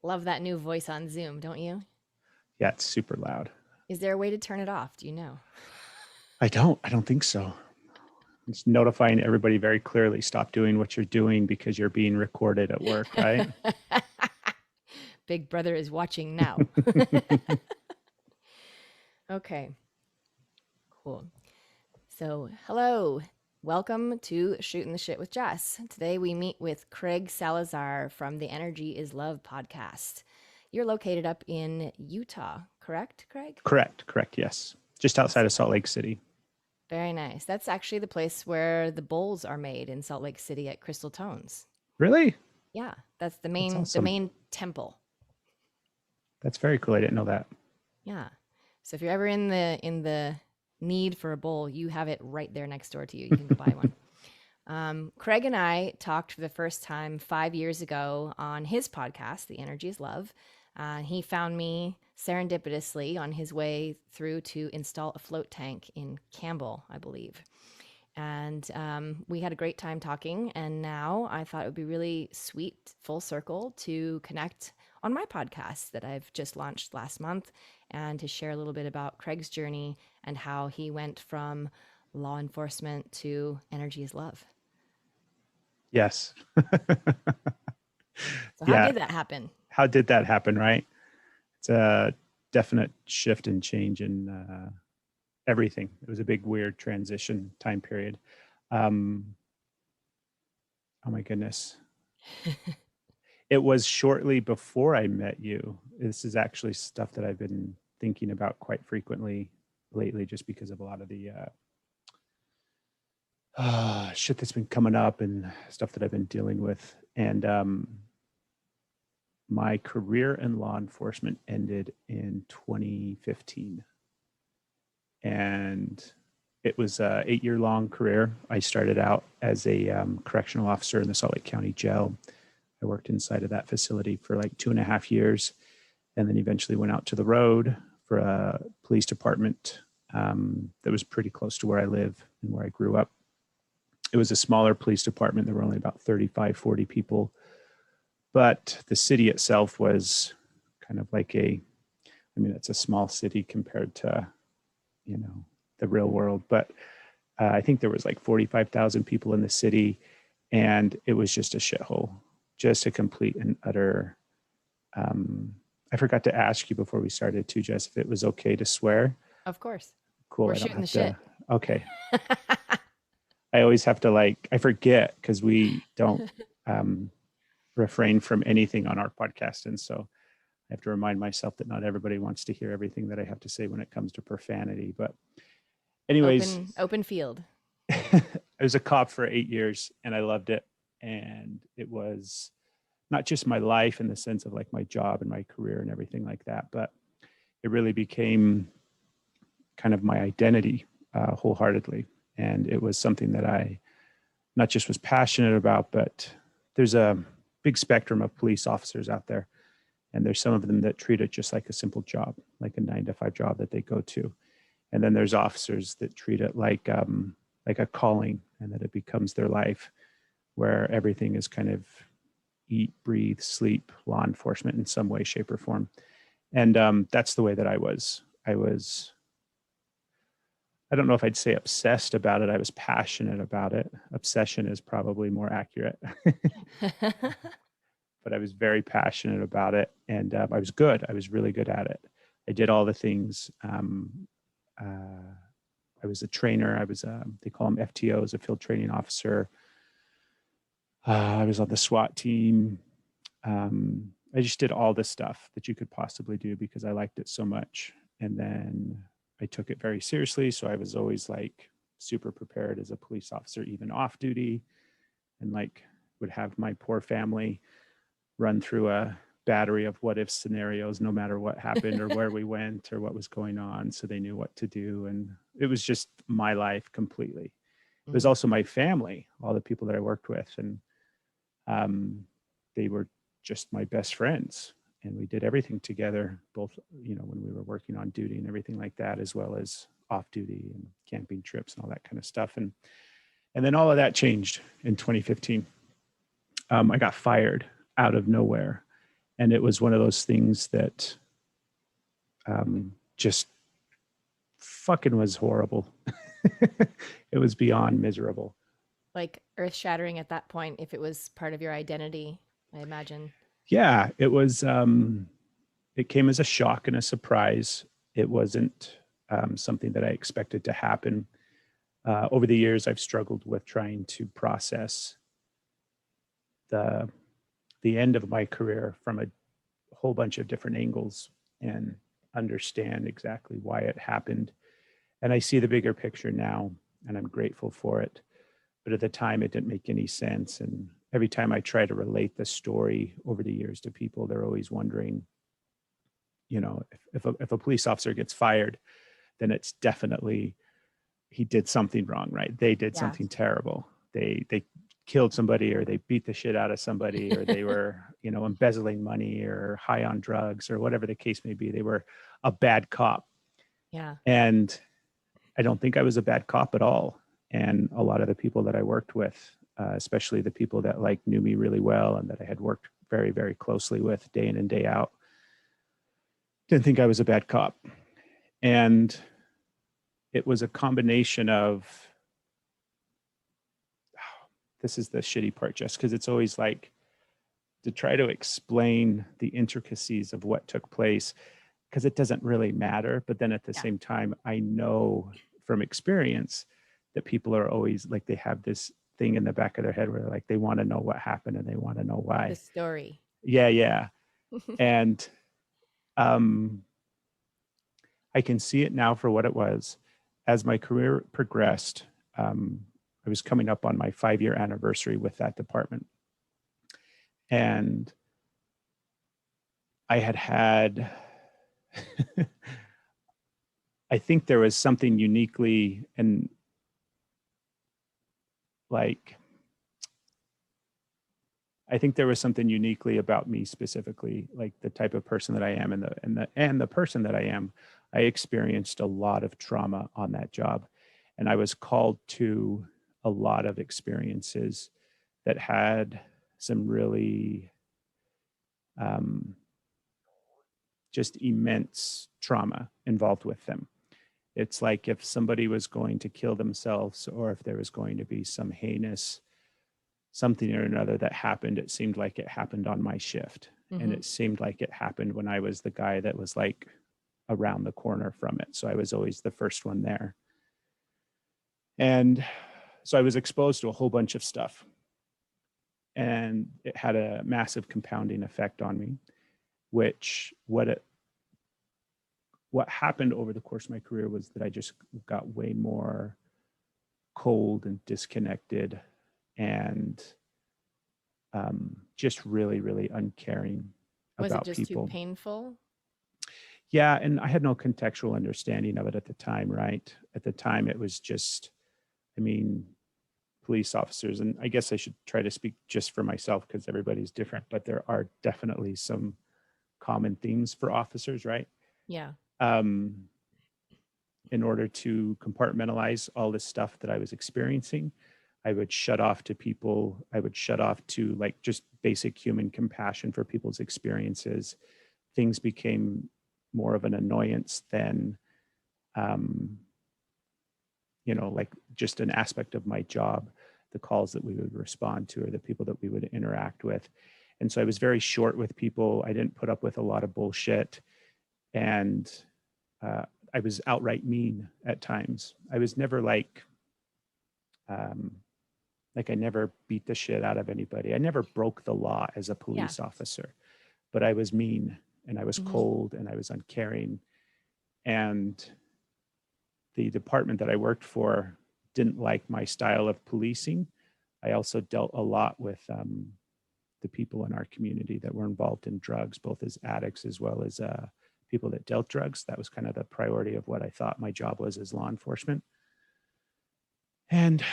Love that new voice on Zoom, don't you? Yeah, it's super loud. Is there a way to turn it off? Do you know? I don't think so. It's notifying everybody very clearly, stop doing what you're doing because you're being recorded at work, right? Big Brother is watching now. Okay, cool. So, hello. Welcome to Shootin the Shit with Jess. Today we meet with Craig Salazar from the Energy is Love podcast. You're located up in Utah, correct, Craig? Correct, yes. Just outside of Awesome. Salt Lake City. Very nice. That's actually the place where the bowls are made in Salt Lake City at Crystal Tones. Really? Yeah, that's the That's main the awesome. main temple. That's very cool. I didn't know that. Yeah. So if you're ever in the need for a bowl, you have it right there next door to you. You can go buy one. Craig and I talked for the first time 5 years ago on his podcast, The Energy is Love. He found me serendipitously on his way through to install a float tank in Campbell, I believe. And we had a great time talking. And now I thought it would be really sweet, full circle, to connect on my podcast that I've just launched last month and to share a little bit about Craig's journey and how he went from law enforcement to energy is love. Yes. So, how Yeah. did that happen? How did that happen, right? It's a definite shift and change in everything. It was a big, weird transition time period. Um, oh my goodness. It was shortly before I met you. This is actually stuff that I've been thinking about quite frequently lately, just because of a lot of the shit that's been coming up and stuff that I've been dealing with. And my career in law enforcement ended in 2015. And it was an 8-year long career. I started out as a correctional officer in the Salt Lake County Jail. I worked inside of that facility for like 2.5 years, and then eventually went out to the road for a police department that was pretty close to where I live and where I grew up. It was a smaller police department. There were only about 35, 40 people, but the city itself was kind of like it's a small city compared to, the real world. But I think there was like 45,000 people in the city, and it was just a shithole, just a complete and utter. I forgot to ask you before we started too, Jess, if it was okay to swear. Of course. Cool. We're I don't shooting the have shit. to. Okay. I always have to I forget because we don't refrain from anything on our podcast. And so I have to remind myself that not everybody wants to hear everything that I have to say when it comes to profanity. But anyways, Open field. I was a cop for 8 years and I loved it. And it was not just my life in the sense of like my job and my career and everything like that, but it really became kind of my identity wholeheartedly. And it was something that I not just was passionate about, but there's a big spectrum of police officers out there. And there's some of them that treat it just like a simple job, like a 9 to 5 job that they go to. And then there's officers that treat it like a calling, and that it becomes their life, where everything is kind of eat, breathe, sleep, law enforcement in some way, shape, or form. And that's the way that I was. I don't know if I'd say obsessed about it. I was passionate about it. Obsession is probably more accurate. But I was very passionate about it, and I was good. I was really good at it. I did all the things. I was a trainer. I was they call them FTOs, a field training officer. I was on the SWAT team. I just did all the stuff that you could possibly do because I liked it so much. And then I took it very seriously. So I was always like super prepared as a police officer, even off duty, and like would have my poor family run through a battery of what if scenarios, no matter what happened or where we went or what was going on. So they knew what to do. And it was just my life completely. It was also my family, all the people that I worked with. And they were just my best friends. And we did everything together, both, when we were working on duty and everything like that, as well as off duty and camping trips and all that kind of stuff. And then all of that changed in 2015. I got fired out of nowhere. And it was one of those things that just fucking was horrible. It was beyond miserable. Like earth shattering at that point, if it was part of your identity, I imagine. Yeah, it was. It came as a shock and a surprise. It wasn't something that I expected to happen. Over the years, I've struggled with trying to process the the end of my career from a whole bunch of different angles and understand exactly why it happened. And I see the bigger picture now, and I'm grateful for it. But at the time, it didn't make any sense. And every time I try to relate the story over the years to people, they're always wondering, if a police officer gets fired, then it's definitely he did something wrong, right? They did Yeah. something terrible. They killed somebody, or they beat the shit out of somebody, or they were, embezzling money or high on drugs, or whatever the case may be. They were a bad cop. Yeah. And I don't think I was a bad cop at all. And a lot of the people that I worked with, especially the people that like knew me really well and that I had worked very, very closely with day in and day out, didn't think I was a bad cop. And it was a combination of, this is the shitty part, just because it's always like to try to explain the intricacies of what took place, because it doesn't really matter. But then at the Yeah. same time, I know from experience that people are always like, they have this thing in the back of their head where like they want to know what happened and they want to know The why. story. Yeah, yeah. And um, I can see it now for what it was. As my career progressed, I was coming up on my 5-year anniversary with that department. And I had I think there was something uniquely and like, I think there was something uniquely about me specifically, like the type of person that I am and the person that I am. I experienced a lot of trauma on that job, and I was called to a lot of experiences that had some really um, just immense trauma involved with them. It's like if somebody was going to kill themselves, or if there was going to be some heinous something or another that happened, it seemed like it happened on my shift. And Mm-hmm. it seemed like it happened when I was the guy that was like around the corner from it. So I was always the first one there. And so I was exposed to a whole bunch of stuff. And it had a massive compounding effect on me, which what happened over the course of my career was that I just got way more cold and disconnected, and just really, really uncaring Was it about just too people. painful? Yeah, and I had no contextual understanding of it at the time, right? At the time, it was just, I mean, police officers, and I guess I should try to speak just for myself because everybody's different, but there are definitely some common themes for officers, right? Yeah. Um, in order to compartmentalize all this stuff that I was experiencing, I would shut off to people. I would shut off to like just basic human compassion for people's experiences. Things became more of an annoyance than, um, like just an aspect of my job, the calls that we would respond to or the people that we would interact with. And so I was very short with people. I didn't put up with a lot of bullshit. And uh, I was outright mean at times. I was never um, like I never beat the shit out of anybody. I never broke the law as a Yeah. police officer, but I was mean and I was Mm-hmm. cold and I was uncaring. And the department that I worked for didn't like my style of policing. I also dealt a lot with the people in our community that were involved in drugs, both as addicts as well as people that dealt drugs. That was kind of the priority of what I thought my job was as law enforcement. And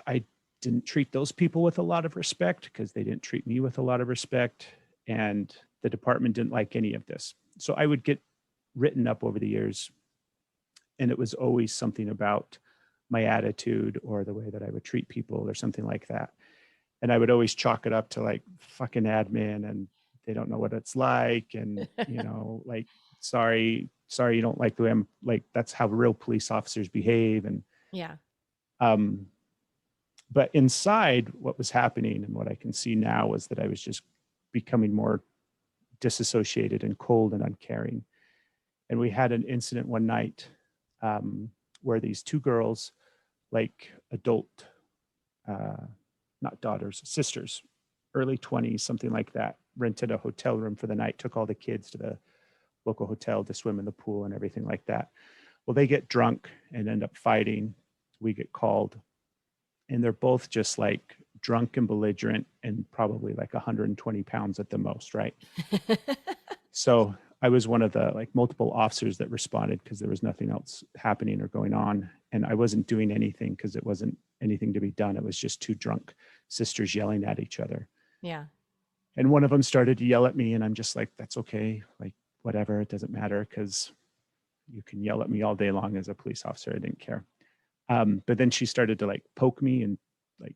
I didn't treat those people with a lot of respect because they didn't treat me with a lot of respect. And the department didn't like any of this. So I would get written up over the years. And it was always something about my attitude or the way that I would treat people or something like that. And I would always chalk it up to like fucking admin and they don't know what it's like. And, you know, like, sorry, you don't like the way I'm like, that's how real police officers behave. And, Yeah. um, but inside what was happening and what I can see now was that I was just becoming more disassociated and cold and uncaring. And we had an incident one night where these two girls, like adult, not daughters, sisters, early 20s, something like that, rented a hotel room for the night, took all the kids to the local hotel to swim in the pool and everything like that. Well, they get drunk and end up fighting. We get called, and they're both just like drunk and belligerent and probably like 120 pounds at the most, right? So I was one of the like multiple officers that responded because there was nothing else happening or going on. And I wasn't doing anything because it wasn't anything to be done. It was just two drunk sisters yelling at each other. Yeah. And one of them started to yell at me, and I'm just like, that's okay. Like, whatever, it doesn't matter because you can yell at me all day long as a police officer. I didn't care. But then she started to like poke me and like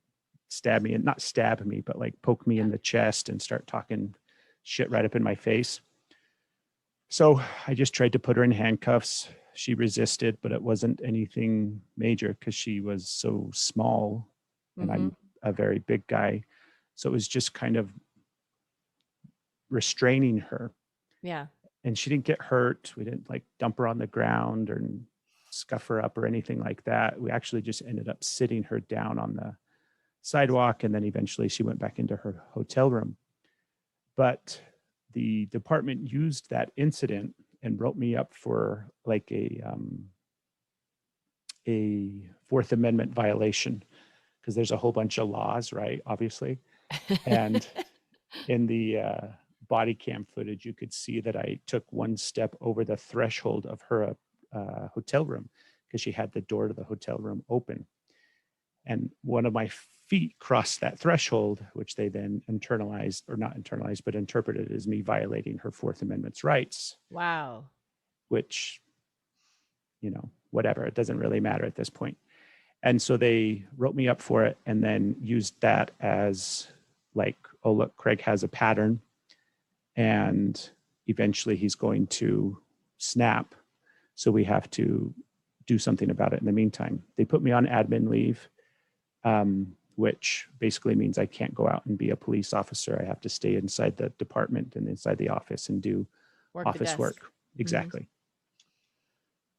stab me, and not stab me, but like poke me in the chest and start talking shit right up in my face. So I just tried to put her in handcuffs. She resisted, but it wasn't anything major because she was so small and Mm-hmm. I'm a very big guy. So it was just kind of restraining her. Yeah. And she didn't get hurt. We didn't like dump her on the ground or scuff her up or anything like that. We actually just ended up sitting her down on the sidewalk. And then eventually she went back into her hotel room. But the department used that incident and wrote me up for like a Fourth Amendment violation because there's a whole bunch of laws, right? Obviously. And in the body cam footage, you could see that I took one step over the threshold of her hotel room because she had the door to the hotel room open. And one of my feet crossed that threshold, which they then internalized, or not internalized, but interpreted as me violating her Fourth Amendment's rights, Wow. which, you know, whatever, it doesn't really matter at this point. And so they wrote me up for it and then used that as like, oh, look, Craig has a pattern and eventually he's going to snap. So we have to do something about it in the meantime. They put me on admin leave, which basically means I can't go out and be a police officer. I have to stay inside the department and inside the office and do office work. Exactly. Mm-hmm.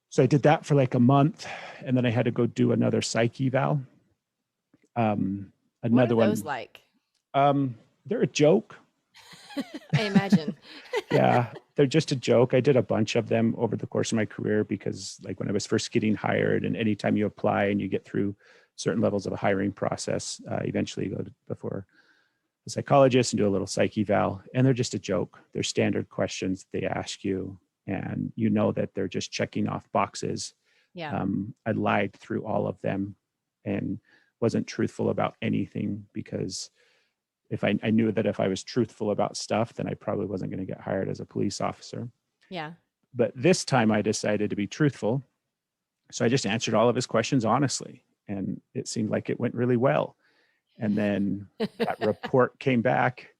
So I did that for like a month, and then I had to go do another psych eval. What are those like? They're a joke. I imagine. Yeah, they're just a joke. I did a bunch of them over the course of my career because like when I was first getting hired, and anytime you apply and you get through certain levels of a hiring process, eventually you go before a psychologist and do a little psych eval, and they're just a joke. They're standard questions they ask you, and you know that they're just checking off boxes. Yeah. I lied through all of them and wasn't truthful about anything because if I knew that if I was truthful about stuff, then I probably wasn't going to get hired as a police officer. Yeah. But this time I decided to be truthful. So I just answered all of his questions honestly, and it seemed like it went really well. And then that report came back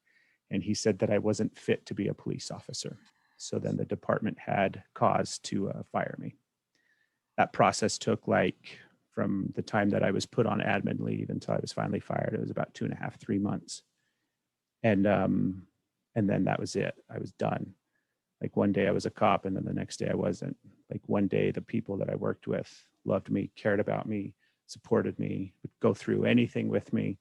and he said that I wasn't fit to be a police officer. So then the department had cause to fire me. That process took like from the time that I was put on admin leave until I was finally fired. It was about 2.5, 3 months. And then that was it. I was done. Like one day I was a cop and then the next day I wasn't. Like one day the people that I worked with loved me, cared about me, supported me, would go through anything with me.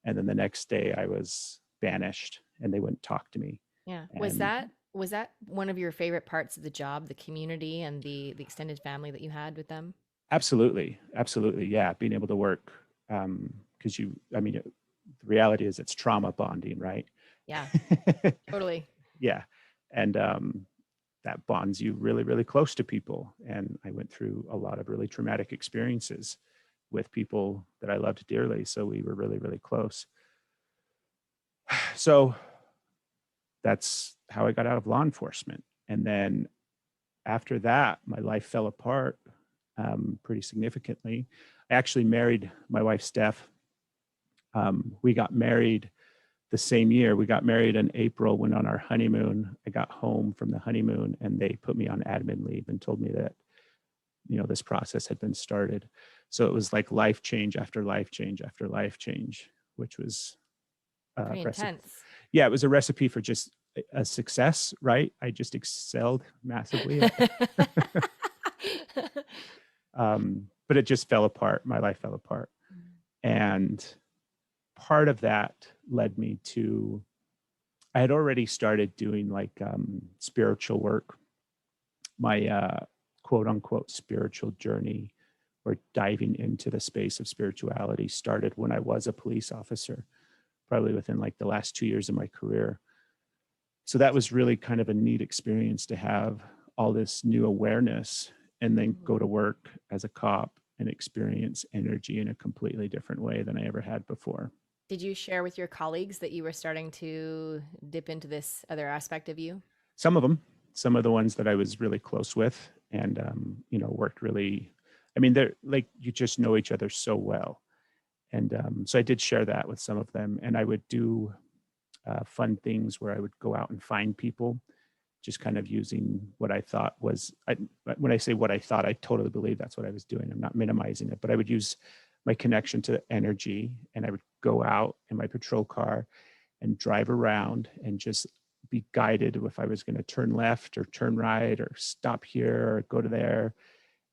And then the next day I was banished and they wouldn't talk to me. Yeah. And Was that one of your favorite parts of the job, the community and the extended family that you had with them? absolutely, absolutely. Yeah. Being able to work. Because the reality is it's trauma bonding, right? Yeah. Totally. Yeah. And that bonds you really, really close to people. And I went through a lot of really traumatic experiences with people that I loved dearly. So we were really, really close. So that's how I got out of law enforcement. And then after that, my life fell apart pretty significantly. I actually married my wife, Steph. We got married the same year, we got married in April, went on our honeymoon. I got home from the honeymoon and they put me on admin leave and told me that, this process had been started. So it was like life change after life change after life change, which was Pretty recipe. intense. Yeah, it was a recipe for just a success, right? I just excelled massively. But it just fell apart. My life fell apart. And part of that led me to, I had already started doing like spiritual work. My quote unquote spiritual journey or diving into the space of spirituality started when I was a police officer, probably within like the last 2 years of my career. So that was really kind of a neat experience to have all this new awareness and then go to work as a cop and experience energy in a completely different way than I ever had before. Did you share with your colleagues that you were starting to dip into this other aspect of you? Some of them, some of the ones that I was really close with and, worked really, I mean, they're like, you just know each other so well. And so I did share that with some of them. And I would do fun things where I would go out and find people, just kind of using what I thought was, when I say what I thought, I totally believe that's what I was doing. I'm not minimizing it, but I would use my connection to energy and I would go out in my patrol car and drive around and just be guided if I was going to turn left or turn right or stop here or go to there.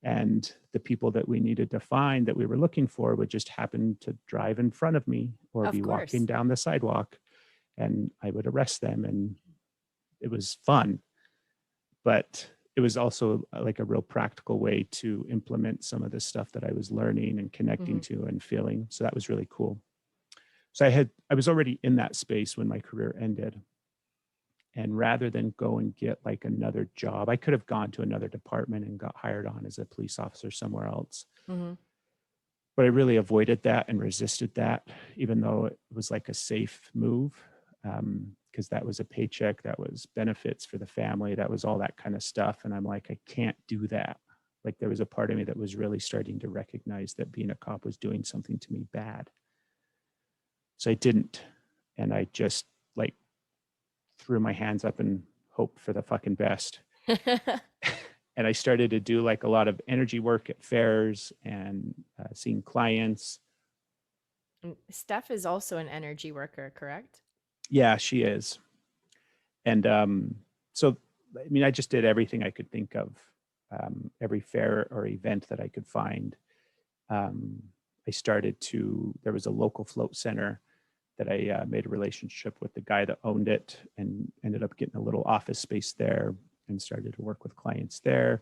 And the people that we needed to find that we were looking for would just happen to drive in front of me or Of be course. walking down the sidewalk, and I would arrest them. And it was fun, but it was also like a real practical way to implement some of the stuff that I was learning and connecting to and feeling. So that was really cool. So I was already in that space when my career ended. And rather than go and get like another job, I could have gone to another department and got hired on as a police officer somewhere else. But I really avoided that and resisted that, even though it was like a safe move, because that was a paycheck, that was benefits for the family, that was all that kind of stuff. And I'm like, I can't do that. Like there was a part of me that was really starting to recognize that being a cop was doing something to me bad. So I didn't. And I just like threw my hands up and hoped for the fucking best. And I started to do like a lot of energy work at fairs and seeing clients. Steph is also an energy worker, correct? Yeah, she is. And so, I mean, I just did everything I could think of, every fair or event that I could find. There was a local float center that I made a relationship with the guy that owned it and ended up getting a little office space there and started to work with clients there.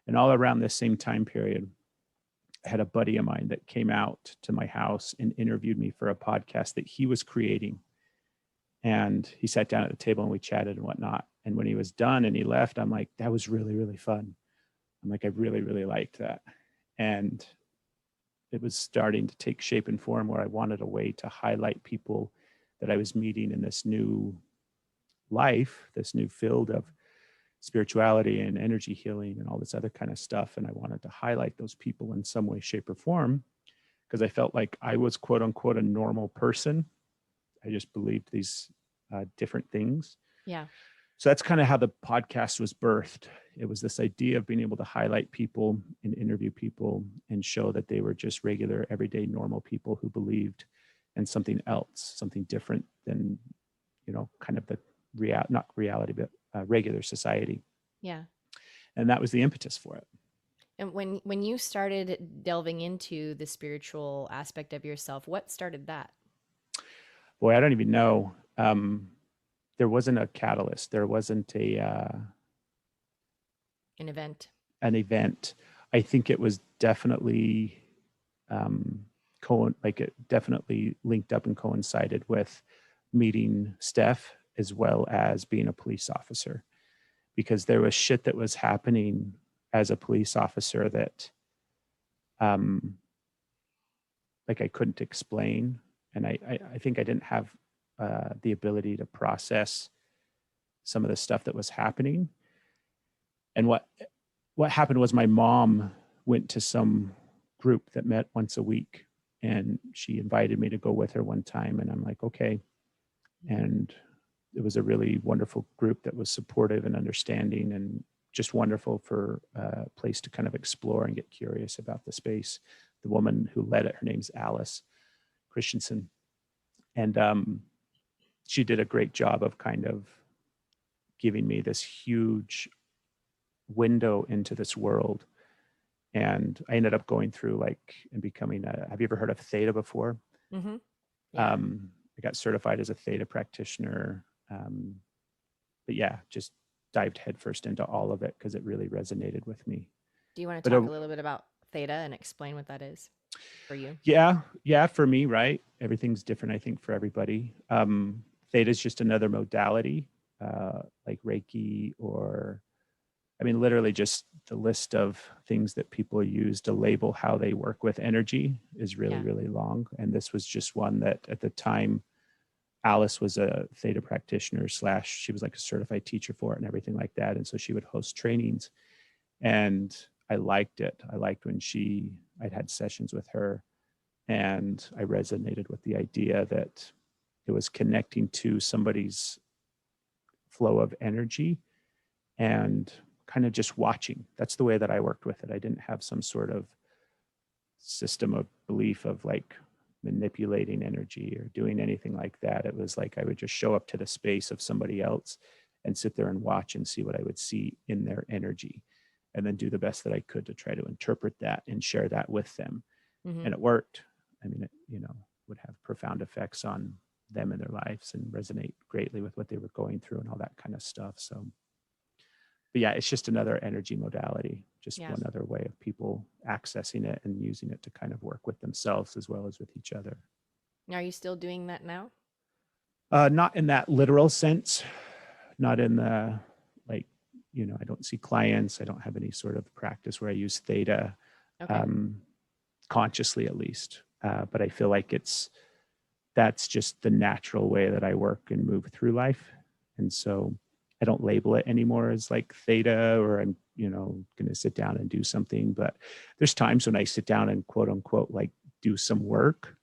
And all around this same time period, I had a buddy of mine that came out to my house and interviewed me for a podcast that he was creating. And he sat down at the table and we chatted and whatnot. And when he was done and he left, I'm like, that was really, really fun. I'm like, I really, really liked that. And it was starting to take shape and form where I wanted a way to highlight people that I was meeting in this new life, this new field of spirituality and energy healing and all this other kind of stuff. And I wanted to highlight those people in some way, shape, or form, because I felt like I was quote unquote a normal person. I just believed these different things. Yeah. So that's kind of how the podcast was birthed. It was this idea of being able to highlight people and interview people and show that they were just regular, everyday, normal people who believed in something else, something different than, kind of the not reality, but regular society. Yeah. And that was the impetus for it. And when you started delving into the spiritual aspect of yourself, what started that? Boy, I don't even know. There wasn't a catalyst. There wasn't An event. An event. I think it was definitely it definitely linked up and coincided with meeting Steph as well as being a police officer, because there was shit that was happening as a police officer that I couldn't explain. And I think I didn't have the ability to process some of the stuff that was happening. And what happened was my mom went to some group that met once a week, and she invited me to go with her one time. And I'm like, okay, And it was a really wonderful group that was supportive and understanding, and just wonderful for a place to kind of explore and get curious about the space. The woman who led it, her name's Alice Christensen. And she did a great job of kind of giving me this huge window into this world. And I ended up going through like and becoming a, have you ever heard of Theta before? Mm-hmm. Yeah. I got certified as a Theta practitioner. But yeah, just dived headfirst into all of it because it really resonated with me. Do you want to But talk a little bit about Theta and explain what that is for you? yeah, for me, right? Everything's different, I think, for everybody. Theta is just another modality, like Reiki, or I mean, literally just the list of things that people use to label how they work with energy is really, Yeah. really long. And this was just one that at the time, Alice was a Theta practitioner slash, she was like a certified teacher for it and everything like that. And so she would host trainings, and I liked it. I liked when I'd had sessions with her, and I resonated with the idea that it was connecting to somebody's flow of energy and kind of just watching. That's the way that I worked with it. I didn't have some sort of system of belief of like manipulating energy or doing anything like that. It was like I would just show up to the space of somebody else and sit there and watch and see what I would see in their energy, and then do the best that I could to try to interpret that and share that with them. Mm-hmm. And it worked. I mean, it, would have profound effects on them in their lives and resonate greatly with what they were going through and all that kind of stuff. So, but yeah, it's just another energy modality, just Yeah. one other way of people accessing it and using it to kind of work with themselves as well as with each other. Are you still doing that now? Not in that literal sense, not in the like, I don't see clients. I don't have any sort of practice where I use Theta Okay. um, consciously, at least. But I feel like that's just the natural way that I work and move through life. And so I don't label it anymore as like Theta, or I'm, going to sit down and do something. But there's times when I sit down and quote unquote, like do some work,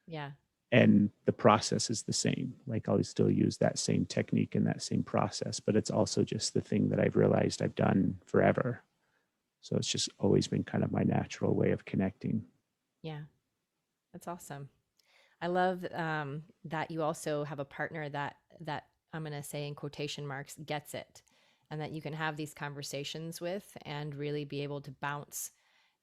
Yeah. and the process is the same. Like I'll still use that same technique and that same process, but it's also just the thing that I've realized I've done forever. So it's just always been kind of my natural way of connecting. Yeah. That's awesome. I love that you also have a partner that I'm going to say in quotation marks gets it, and that you can have these conversations with and really be able to bounce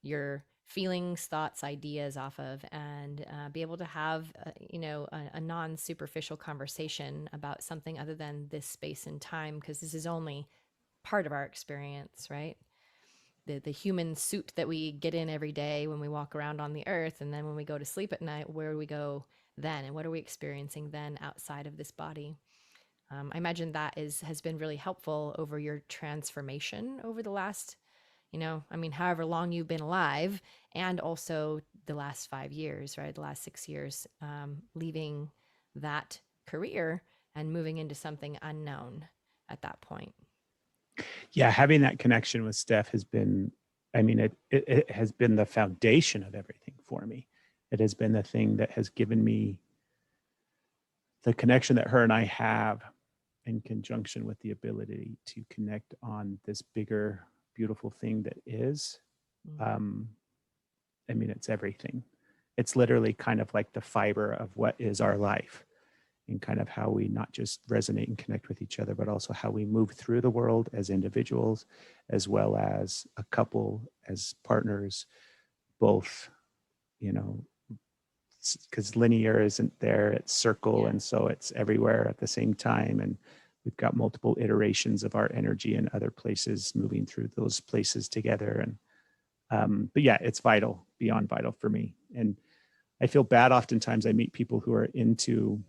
your feelings, thoughts, ideas off of, and be able to have a non superficial conversation about something other than this space and time, because this is only part of our experience, right? The human suit that we get in every day when we walk around on the earth, and then when we go to sleep at night, where do we go then, and what are we experiencing then outside of this body? I imagine that has been really helpful over your transformation over the last, however long you've been alive, and also the last 5 years, right? The last 6 years, leaving that career and moving into something unknown at that point. Yeah, having that connection with Steph has been, I mean, it has been the foundation of everything for me. It has been the thing that has given me the connection that her and I have, in conjunction with the ability to connect on this bigger, beautiful thing that is. Mm. Um, I mean, it's everything. It's literally kind of like the fiber of what is our life, and kind of how we not just resonate and connect with each other, but also how we move through the world as individuals, as well as a couple, as partners, both, you know, because linear isn't there, it's circle. Yeah. And so it's everywhere at the same time. And we've got multiple iterations of our energy in other places, moving through those places together. And, but yeah, it's vital, beyond vital for me. And I feel bad oftentimes I meet people who are into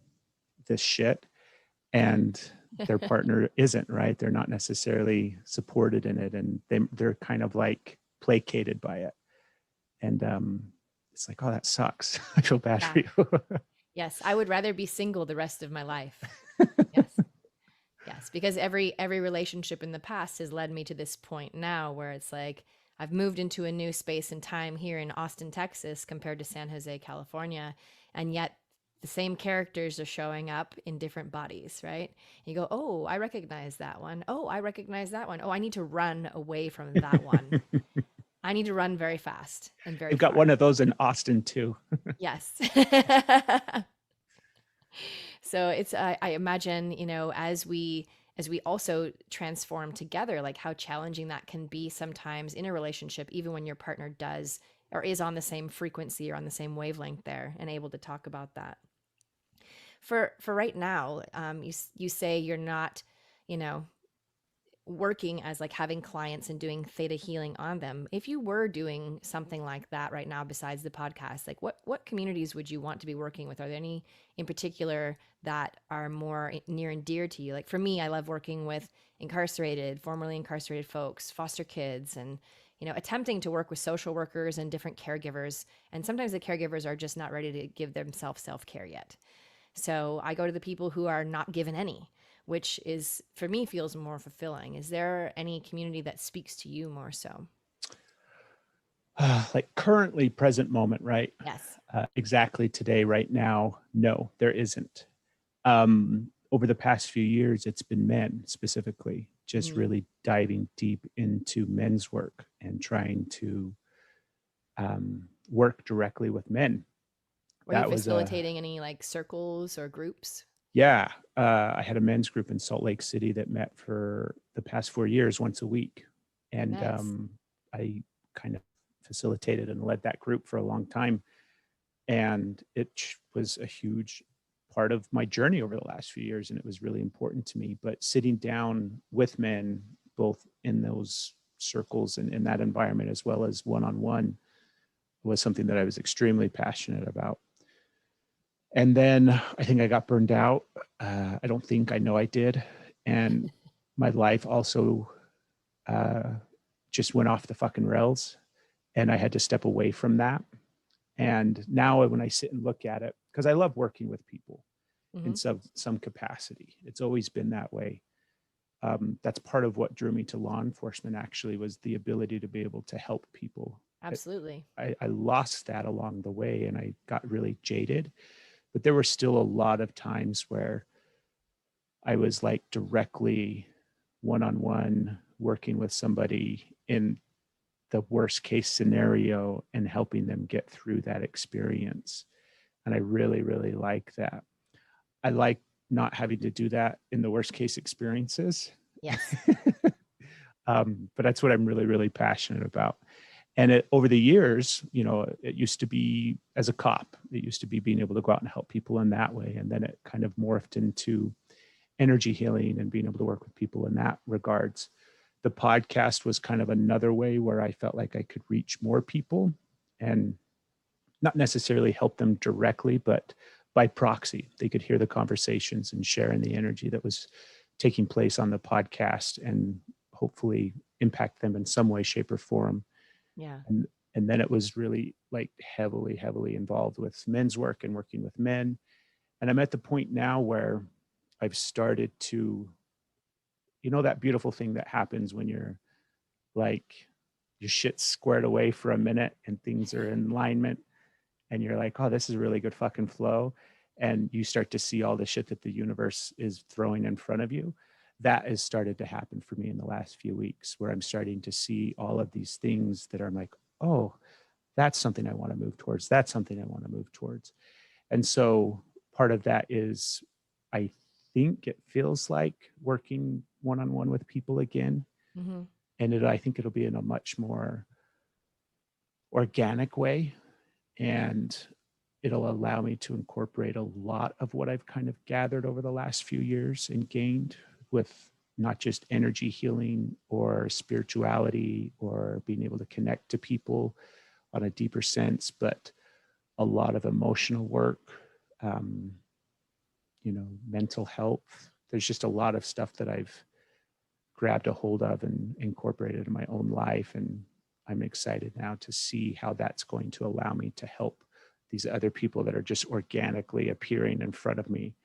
this shit, and their partner isn't, right. They're not necessarily supported in it, and they're kind of like placated by it. And it's like, oh, that sucks. I feel bad Yeah. for you. Yes, I would rather be single the rest of my life. Yes. Yes, because every relationship in the past has led me to this point now where it's like I've moved into a new space and time here in Austin, Texas compared to San Jose, California, and yet the same characters are showing up in different bodies, right? You go, oh, I recognize that one. Oh, I recognize that one. Oh, I need to run away from that one. I need to run very fast and very They've got one far. of those in Austin too. Yes. So it's I imagine, as we also transform together, like how challenging that can be sometimes in a relationship, even when your partner does or is on the same frequency or on the same wavelength there and able to talk about that. For right now, you say you're not, you know, working as like having clients and doing theta healing on them. If you were doing something like that right now besides the podcast, like what communities would you want to be working with? Are there any in particular that are more near and dear to you? Like for me, I love working with incarcerated, formerly incarcerated folks, foster kids, and attempting to work with social workers and different caregivers. And sometimes the caregivers are just not ready to give themselves self-care yet. So I go to the people who are not given any, which is for me feels more fulfilling. Is there any community that speaks to you more so? Like currently, present moment, right? Yes. Exactly today, right now, no, there isn't. Over the past few years, it's been men specifically, just Mm. really diving deep into men's work and trying to work directly with men. Were you That was a, facilitating any like circles or groups? yeah, I had a men's group in Salt Lake City that met for the past 4 years, once a week. And Nice. I kind of facilitated and led that group for a long time. And it was a huge part of my journey over the last few years. And it was really important to me. But sitting down with men, both in those circles and in that environment, as well as one on one, was something that I was extremely passionate about. And then I think I got burned out. I don't think, I know I did. And my life also uh, just went off the fucking rails. And I had to step away from that. And now when I sit and look at it, because I love working with people in Hmm. some capacity, it's always been that way. That's part of what drew me to law enforcement, actually, was the ability to be able to help people. Absolutely. I lost that along the way and I got really jaded, but there were still a lot of times where I was like directly one on one working with somebody in the worst case scenario and helping them get through that experience. And I really, really like that. I like not having to do that in the worst case experiences. Yes. But that's what I'm really, really passionate about. And over the years, it used to be as a cop, it used to be being able to go out and help people in that way. And then it kind of morphed into energy healing and being able to work with people in that regards. The podcast was kind of another way where I felt like I could reach more people and not necessarily help them directly, but by proxy. They could hear the conversations and share in the energy that was taking place on the podcast and hopefully impact them in some way, shape, or form. Yeah. And then it was really like heavily, heavily involved with men's work and working with men. And I'm at the point now where I've started to, that beautiful thing that happens when you're like, your shit's squared away for a minute and things are in alignment and you're like, oh, this is a really good fucking flow. And you start to see all the shit that the universe is throwing in front of you. That has started to happen for me in the last few weeks, where I'm starting to see all of these things that are like, oh, that's something I want to move towards. That's something I want to move towards. And so part of that is, I think it feels like working one on one with people again. Hmm. And I think it'll be in a much more organic way. And it'll allow me to incorporate a lot of what I've kind of gathered over the last few years and gained with not just energy healing or spirituality or being able to connect to people on a deeper sense, but a lot of emotional work, um, mental health. There's just a lot of stuff that I've grabbed a hold of and incorporated in my own life. And I'm excited now to see how that's going to allow me to help these other people that are just organically appearing in front of me.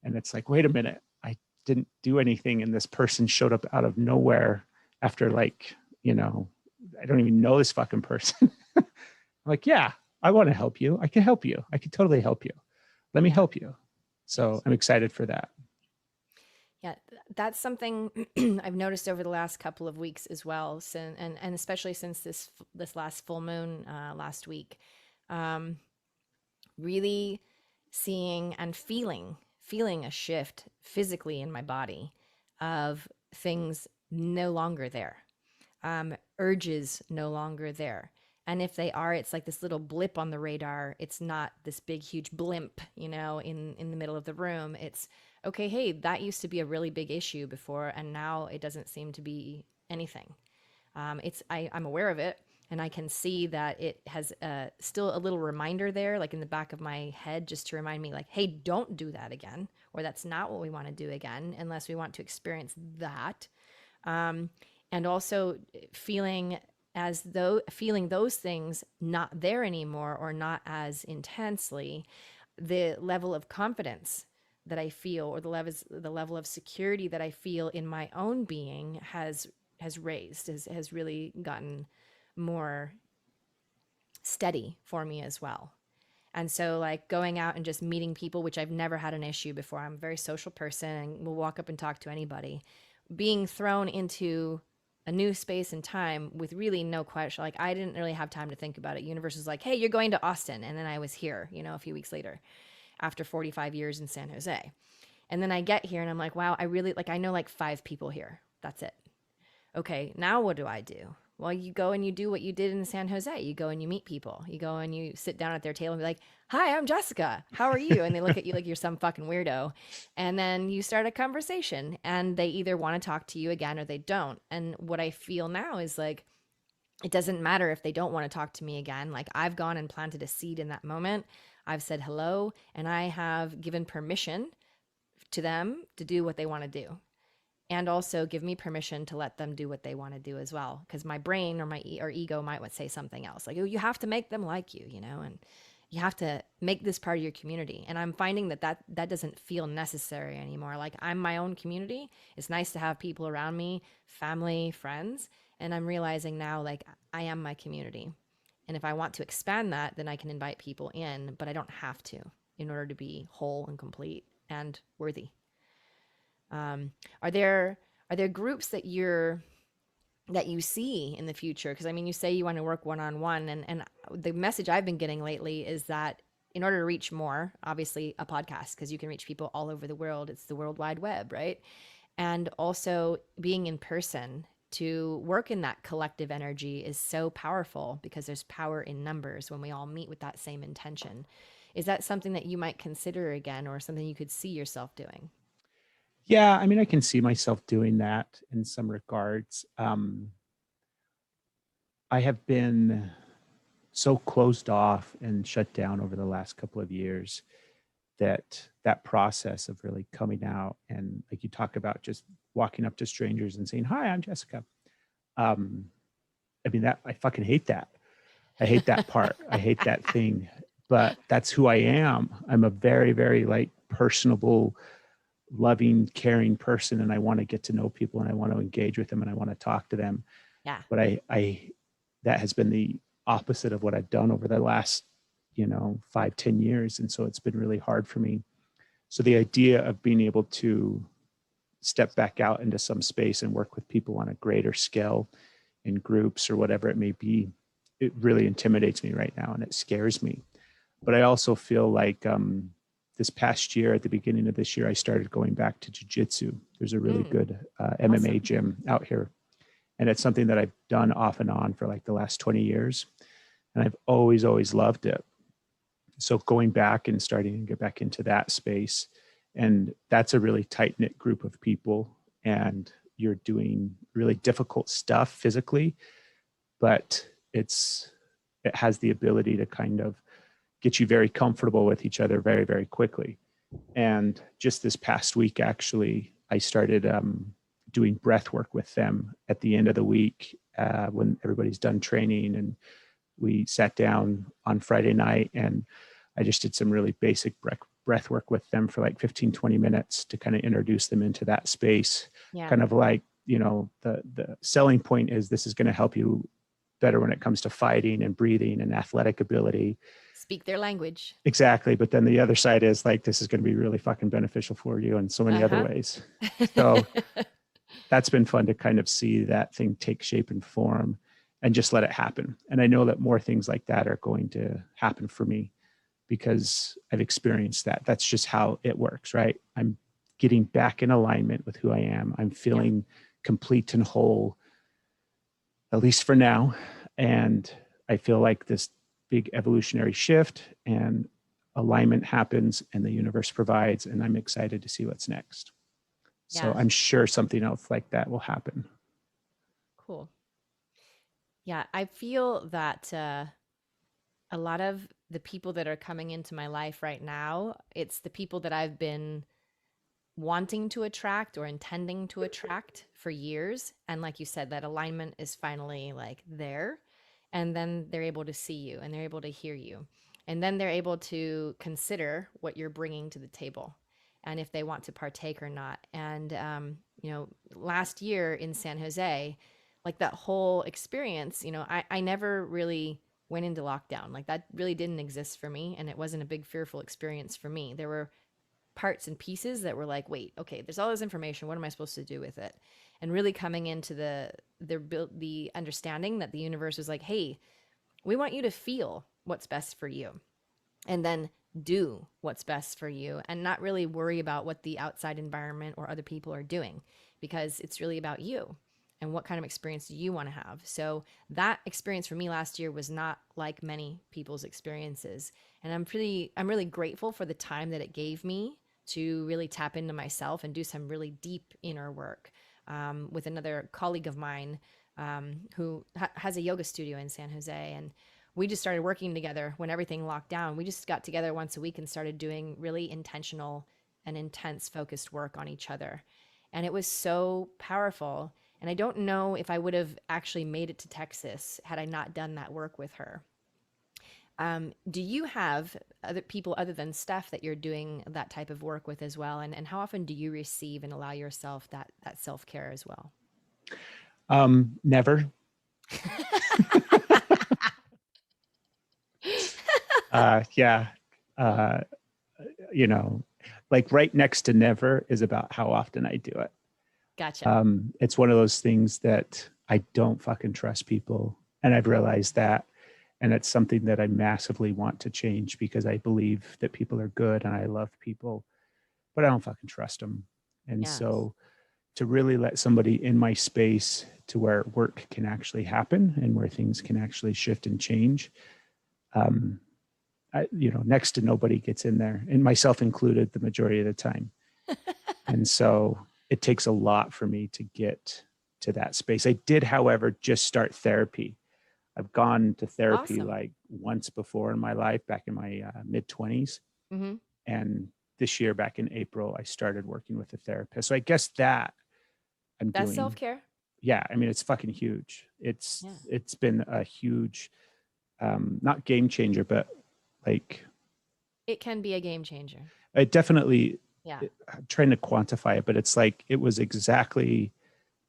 And it's like, wait a minute, I didn't do anything. And this person showed up out of nowhere after I don't even know this fucking person. I'm like, yeah, I want to help you. I can help you. I can totally help you. let me Yeah. help you. So I'm excited for that. Yeah, that's something I've noticed over the last couple of weeks as well, and especially since this last full moon last week, um, really seeing and feeling a shift physically in my body of things no longer there, urges no longer there. And if they are, it's like this little blip on the radar. It's not this big, huge blimp, in the middle of the room. It's okay. Hey, that used to be a really big issue before, and now it doesn't seem to be anything. I'm aware of it, and I can see that it has still a little reminder there, like in the back of my head, just to remind me, like, hey, don't do that again, or that's not what we want to do again, unless we want to experience that. um, and also feeling those things not there anymore or not as intensely, the level of confidence that I feel, or the level of security that I feel in my own being has really gotten more steady for me as well. And so, like, going out and just meeting people, which I've never had an issue before. I'm a very social person and will walk up and talk to anybody. Being thrown into a new space and time with really no question, like, I didn't really have time to think about it. Universe was like, hey, you're going to Austin. And then I was here, a few weeks later after 45 years in San Jose. And then I get here and I'm like, wow, I know like 5 people here. That's it. Okay, now what do I do? Well, you go and you do what you did in San Jose. You go and you meet people. You go and you sit down at their table and be like, hi, I'm Jessica. How are you? And they look at you like you're some fucking weirdo. And then you start a conversation and they either want to talk to you again or they don't. And what I feel now is like, it doesn't matter if they don't want to talk to me again. Like, I've gone and planted a seed in that moment. I've said hello and I have given permission to them to do what they want to do, and also give me permission to let them do what they want to do as well, because my brain or ego might say something else, like, oh, you have to make them like you, and you have to make this part of your community. And I'm finding that doesn't feel necessary anymore. Like, I'm my own community. It's nice to have people around me, family, friends, and I'm realizing now, like, I am my community. And if I want to expand that, then I can invite people in, but I don't have to, in order to be whole and complete and worthy. Um, are there groups that you see in the future? Because I mean, you say you want to work one on one, and the message I've been getting lately is that in order to reach more, obviously a podcast, because you can reach people all over the world. It's the World Wide Web, right? And also being in person to work in that collective energy is so powerful, because there's power in numbers when we all meet with that same intention. Is that something that you might consider again, or something you could see yourself doing? Yeah, I mean, I can see myself doing that in some regards. I have been so closed off and shut down over the last couple of years that that process of really coming out and, like you talk about, just walking up to strangers and saying, hi, I'm Jessica. Um, I mean, that I fucking hate that. I hate that part. I hate that thing, but that's who I am. I'm a very, very like personable, loving, caring person, and I want to get to know people and I want to engage with them and I want to talk to them. Yeah. But I that has been the opposite of what I've done over the last, 5-10 years. And so it's been really hard for me. So the idea of being able to step back out into some space and work with people on a greater scale in groups or whatever it may be, it really intimidates me right now and it scares me. But I also feel like this past year, at the beginning of this year, I started going back to jujitsu. There's a really good MMA Awesome. gym out here. And it's something that I've done off and on for like the last 20 years. And I've always, always loved it. So going back and starting to get back into that space, and that's a really tight knit group of people, and you're doing really difficult stuff physically, but it has the ability to kind of get you very comfortable with each other very, very quickly. And just this past week, actually, I started doing breath work with them at the end of the week when everybody's done training. And we sat down on Friday night and I just did some really basic breath work with them for like 15-20 minutes to kind of introduce them into that space. Yeah. Kind of like, the selling point is this is going to help you better when it comes to fighting and breathing and athletic ability. Speak their language. Exactly. But then the other side is like, this is going to be really fucking beneficial for you in so many other Uh-huh. ways. So that's been fun to kind of see that thing take shape and form and just let it happen. And I know that more things like that are going to happen for me because I've experienced that. That's just how it works, right? I'm getting back in alignment with who I am. I'm Yeah. feeling complete and whole, at least for now. And I feel like this big evolutionary shift and alignment happens and the universe provides. And I'm excited to see what's next. So Yeah. I'm sure something else like that will happen. Cool. Yeah. I feel that a lot of the people that are coming into my life right now, it's the people that I've been wanting to attract or intending to attract for years. And like you said, that alignment is finally like there. And then they're able to see you and they're able to hear you. And then they're able to consider what you're bringing to the table and if they want to partake or not. And, last year in San Jose, like that whole experience, I never really went into lockdown. Like that really didn't exist for me. And it wasn't a big fearful experience for me. There were parts and pieces that were like, wait, okay, there's all this information. What am I supposed to do with it? And really coming into the understanding that the universe was like, hey, we want you to feel what's best for you, and then do what's best for you, and not really worry about what the outside environment or other people are doing, because it's really about you and what kind of experience do you want to have. So that experience for me last year was not like many people's experiences, and I'm really grateful for the time that it gave me to really tap into myself and do some really deep inner work, with another colleague of mine, who has a yoga studio in San Jose. And we just started working together when everything locked down. We just got together once a week and started doing really intentional and intense focused work on each other. And it was so powerful. And I don't know if I would have actually made it to Texas had I not done that work with her. Do you have other people other than Steph that you're doing that type of work with as well? And how often do you receive and allow yourself that self care as well? Never. Yeah. Uh, you know, like right next to never is about how often I do it. Gotcha. It's one of those things that I don't fucking trust people. And I've realized that. And it's something that I massively want to change because I believe that people are good and I love people, but I don't fucking trust them. And Yeah. so to really let somebody in my space to where work can actually happen and where things can actually shift and change, um, next to nobody gets in there, and myself included, the majority of the time. And so it takes a lot for me to get to that space. I did, however, just start therapy. I've gone to therapy Awesome. like once before in my life, back in my mid 20s. Mm-hmm. And this year, back in April, I started working with a therapist. So I guess that I'm That's self doing. care. Yeah, I mean, it's fucking huge. Yeah. It's been a huge, not game changer, but like It can be a game changer. it definitely, Yeah. I'm trying to quantify it, but it's like it was exactly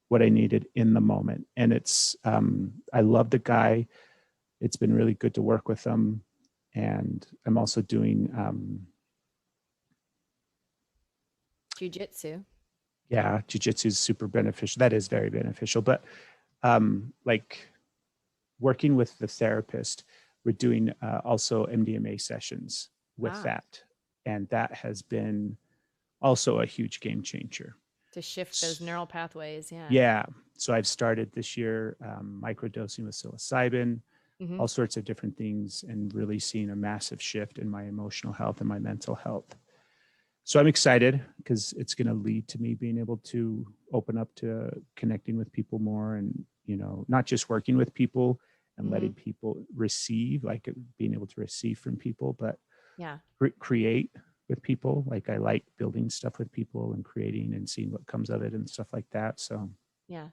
what I needed in the moment. And I love the guy. It's been really good to work with him. And I'm also doing, Jujitsu. yeah, jujitsu is super beneficial. That is very beneficial. But like working with the therapist, we're doing also MDMA sessions with Ah, that. And that has been also a huge game changer. to shift those neural pathways. Yeah. Yeah. So I've started this year microdosing with psilocybin, Mm-hmm. all sorts of different things, and really seeing a massive shift in my emotional health and my mental health. So I'm excited because it's going to lead to me being able to open up to connecting with people more, and not just working with people and Mm-hmm. letting people receive, like being able to receive from people, but Yeah. create with people. Like I like building stuff with people and creating and seeing what comes of it and stuff like that. So Yeah.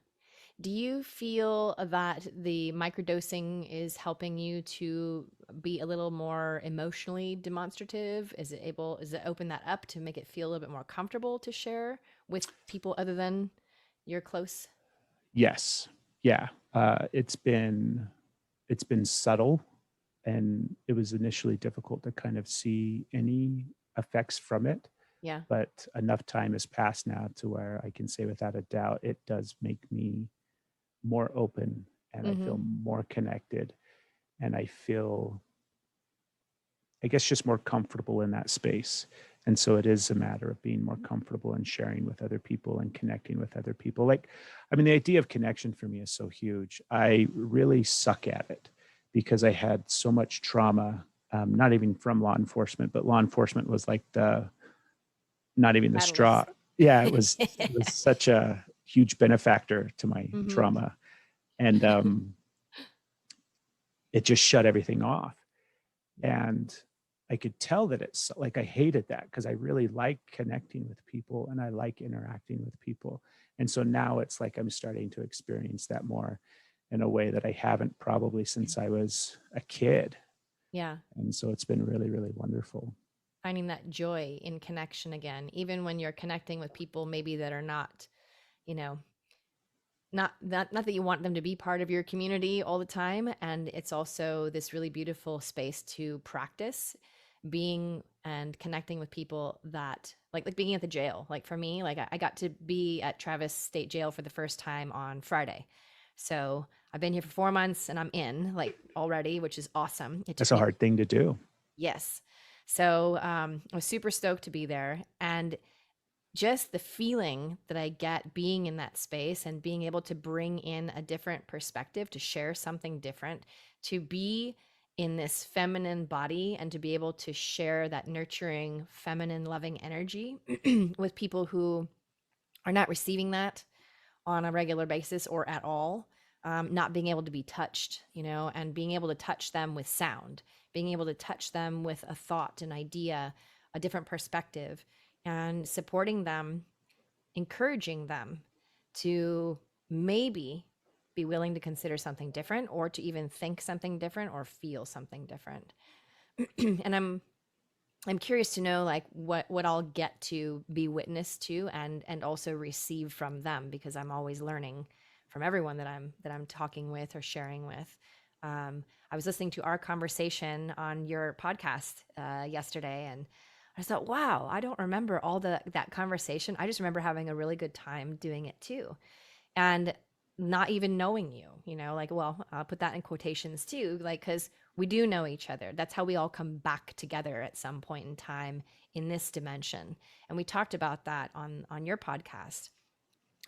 Do you feel that the microdosing is helping you to be a little more emotionally demonstrative? Is it open that up to make it feel a little bit more comfortable to share with people other than your close? yes, yeah, it's been subtle And it was initially difficult to kind of see any effects from it. Yeah. But enough time has passed now to where I can say without a doubt, it does make me more open, and I feel more connected, and I feel, I guess, just more comfortable in that space. And so it is a matter of being more comfortable and sharing with other people and connecting with other people. Like, I mean, the idea of connection for me is so huge. I really suck at it because I had so much trauma, not even from law enforcement, but law enforcement was like not even the straw. Catalyst. Yeah, it was such a huge benefactor to my Mm-hmm. trauma. And it just shut everything off. And I could tell that it's like I hated that because I really like connecting with people and I like interacting with people. And so now it's like I'm starting to experience that more in a way that I haven't probably since I was a kid. Yeah. And so it's been really, really wonderful. Finding that joy in connection again, even when you're connecting with people maybe that are not, you know, not that you want them to be part of your community all the time. And it's also this really beautiful space to practice being and connecting with people that like being at the jail. Like for me, like I got to be at Travis State Jail for the first time on Friday. So I've been here for 4 months and I'm in like already, which is awesome. It That's took a me, hard thing to do. yes. So I was super stoked to be there. And just the feeling that I get being in that space and being able to bring in a different perspective, to share something different, to be in this feminine body and to be able to share that nurturing, feminine, loving energy with people who are not receiving that on a regular basis or at all. Not being able to be touched, and being able to touch them with sound, being able to touch them with a thought, an idea, a different perspective, and supporting them, encouraging them to maybe be willing to consider something different or to even think something different or feel something different. And I'm curious to know like what I'll get to be witness to and also receive from them, because I'm always learning from everyone that I'm talking with or sharing with. I was listening to our conversation on your podcast yesterday, and I thought, wow, I don't remember all that conversation. I just remember having a really good time doing it too, and not even knowing you, like, well, I'll put that in quotations too, like, because we do know each other. That's how we all come back together at some point in time in this dimension. And we talked about that on your podcast,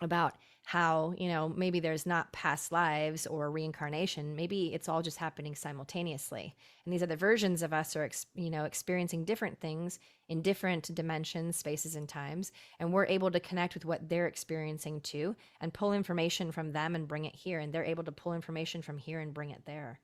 about how, maybe there's not past lives or reincarnation. Maybe it's all just happening simultaneously. And these other versions of us are, experiencing different things in different dimensions, spaces, and times. And we're able to connect with what they're experiencing too and pull information from them and bring it here. And they're able to pull information from here and bring it there.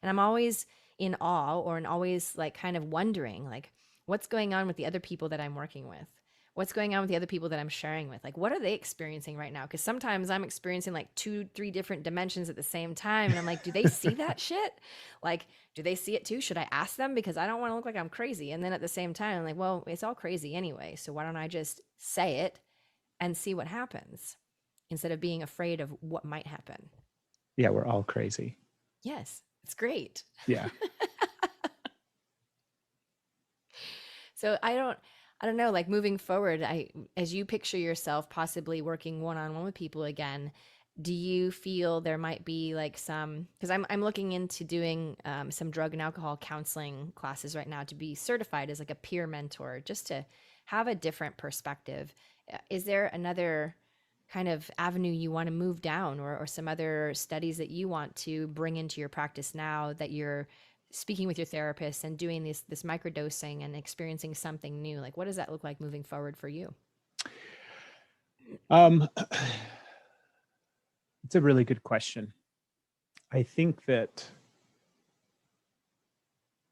And I'm always in awe, or in always like kind of wondering, like, what's going on with the other people that I'm working with? What's going on with the other people that I'm sharing with? Like, what are they experiencing right now? Because sometimes I'm experiencing like 2, 3 different dimensions at the same time. And I'm like, do they see that shit? Like, do they see it too? Should I ask them? Because I don't want to look like I'm crazy. And then at the same time, I'm like, well, it's all crazy anyway. So why don't I just say it and see what happens instead of being afraid of what might happen? Yeah, we're all crazy. Yes, it's great. Yeah. So I don't know, like moving forward, as you picture yourself possibly working one-on-one with people again, do you feel there might be like some, because I'm looking into doing some drug and alcohol counseling classes right now to be certified as like a peer mentor, just to have a different perspective. Is there another kind of avenue you want to move down, or some other studies that you want to bring into your practice now that you're speaking with your therapist and doing this microdosing and experiencing something new? Like, what does that look like moving forward for you? Um, it's a really good question. I think that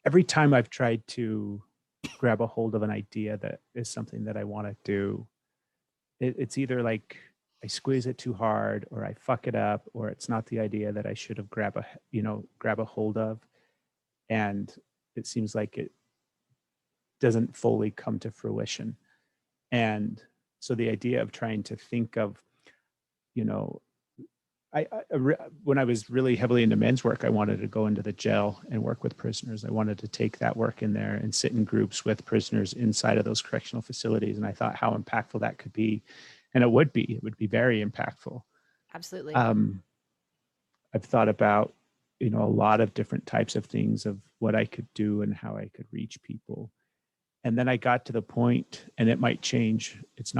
every time I've tried to grab a hold of an idea that is something that I want to do, it's either like I squeeze it too hard, or I fuck it up, or it's not the idea that I should have grab a hold of, and it seems like it doesn't fully come to fruition. And so the idea of trying to think of, you know, when I was really heavily into men's work, I wanted to go into the jail and work with prisoners. I wanted to take that work in there and sit in groups with prisoners inside of those correctional facilities. And I thought how impactful that could be. And it would be very impactful. Absolutely. Um, I've thought about, a lot of different types of things of what I could do and how I could reach people. And then I got to the point, and it might change. It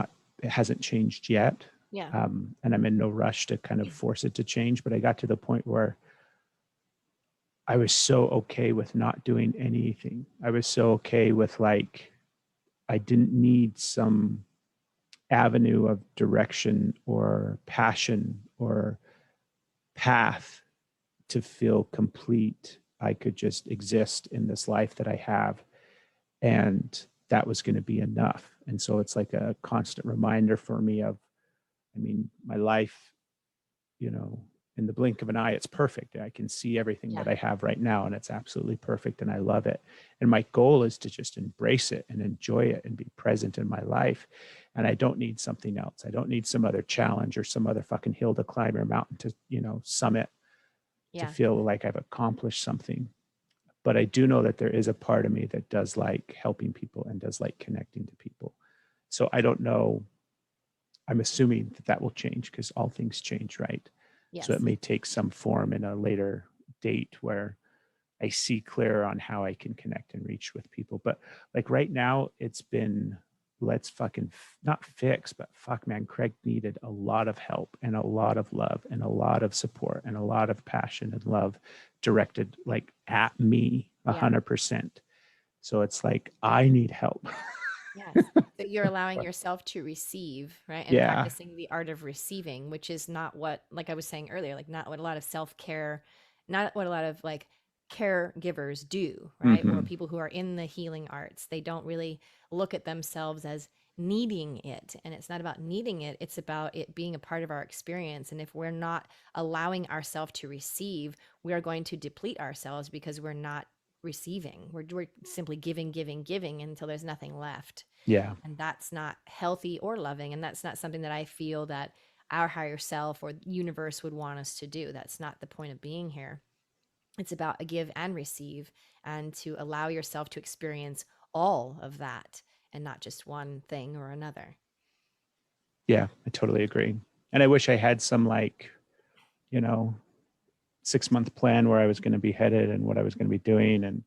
hasn't changed yet. Yeah. And I'm in no rush to kind of force it to change, but I got to the point where I was so okay with not doing anything. I was so okay with like, I didn't need some avenue of direction or passion or path to feel complete. I could just exist in this life that I have, and that was going to be enough. And so it's like a constant reminder for me of, my life, in the blink of an eye, it's perfect. I can see everything Yeah. that I have right now, and it's absolutely perfect, and I love it. And my goal is to just embrace it and enjoy it and be present in my life. And I don't need something else. I don't need some other challenge or some other fucking hill to climb or mountain to, summit to Yeah. feel like I've accomplished something. But I do know that there is a part of me that does like helping people and does like connecting to people. So I don't know. I'm assuming that will change because all things change, right? So Yes. it may take some form in a later date where I see clearer on how I can connect and reach with people. But like right now, it's been, let's fucking not fix, but fuck, man, Craig needed a lot of help and a lot of love and a lot of support and a lot of passion and love directed like at me Yeah. 100%. So it's like, I need help. Yes. So you're allowing yourself to receive, right? And Yeah. practicing the art of receiving, which is not what, like I was saying earlier, like not what a lot of self-care, not what a lot of like caregivers do, right? Or Mm-hmm. people who are in the healing arts. They don't really look at themselves as needing it. And it's not about needing it, it's about it being a part of our experience. And if we're not allowing ourselves to receive, we are going to deplete ourselves because we're not receiving. We're simply giving, giving, giving until there's nothing left. Yeah. And that's not healthy or loving. And that's not something that I feel that our higher self or universe would want us to do. That's not the point of being here. It's about a give and receive, and to allow yourself to experience all of that and not just one thing or another. Yeah. I totally agree. And I wish I had some like, you know, 6-month plan where I was going to be headed and what I was going to be doing. And